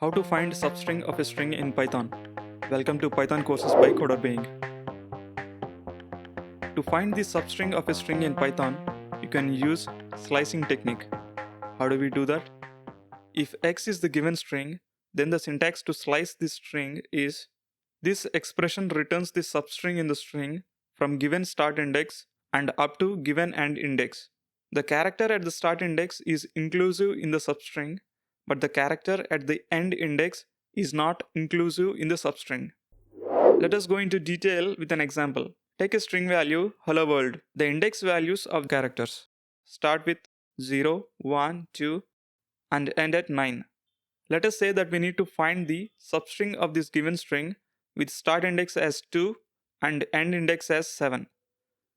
How to find substring of a string in Python. Welcome to Python courses by Coder Being. To find the substring of a string in Python, you can use slicing technique. How do we do that? If x is the given string, then the syntax to slice this string is this expression returns the substring in the string from given start index and up to given end index. The character at the start index is inclusive in the substring, but the character at the end index is not inclusive in the substring. Let us go into detail with an example. Take a string value hello world. The index values of characters start with 0, 1, 2 and end at 9. Let us say that we need to find the substring of this given string with start index as 2 and end index as 7.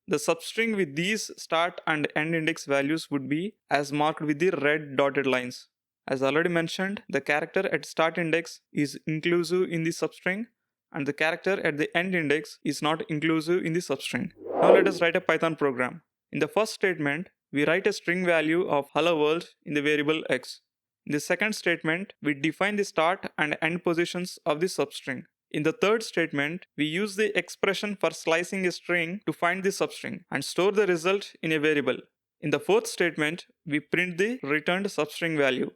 The substring with these start and end index values would be as marked with the red dotted lines. As already mentioned, the character at start index is inclusive in the substring and the character at the end index is not inclusive in the substring. Now let us write a Python program. In the first statement, we write a string value of hello world in the variable x. In the second statement, we define the start and end positions of the substring. In the third statement, we use the expression for slicing a string to find the substring and store the result in a variable. In the fourth statement, we print the returned substring value.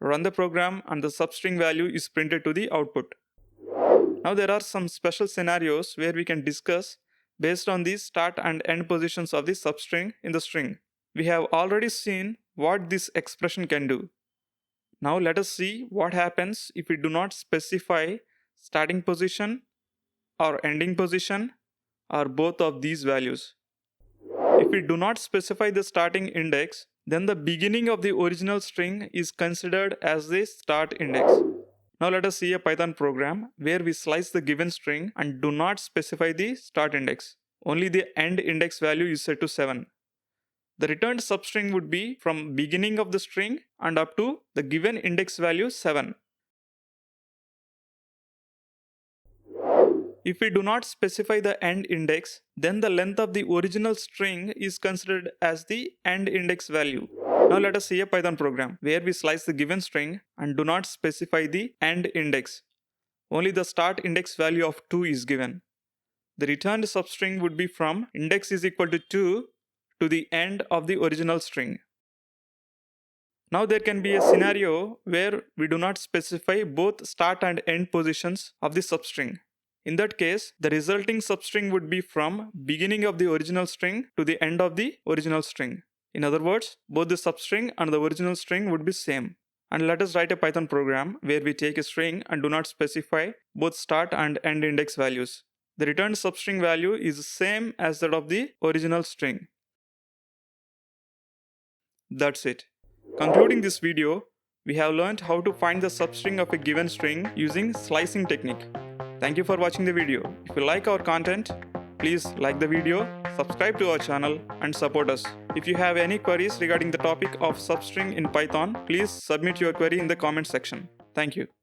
Run the program and the substring value is printed to the output. Now there are some special scenarios where we can discuss based on the start and end positions of the substring in the string. We have already seen what this expression can do. Now let us see what happens if we do not specify starting position or ending position or both of these values. If we do not specify the starting index, then the beginning of the original string is considered as the start index. Now let us see a Python program where we slice the given string and do not specify the start index. Only the end index value is set to 7. The returned substring would be from beginning of the string and up to the given index value 7. If we do not specify the end index, then the length of the original string is considered as the end index value. Now let us see a Python program where we slice the given string and do not specify the end index. Only the start index value of 2 is given. The returned substring would be from index is equal to 2 to the end of the original string. Now there can be a scenario where we do not specify both start and end positions of the substring. In that case, the resulting substring would be from beginning of the original string to the end of the original string. In other words, both the substring and the original string would be same. And let us write a Python program where we take a string and do not specify both start and end index values. The returned substring value is same as that of the original string. That's it. Concluding this video, we have learned how to find the substring of a given string using slicing technique. Thank you for watching the video. If you like our content, please like the video, subscribe to our channel and support us. If you have any queries regarding the topic of substring in Python, please submit your query in the comment section. Thank you.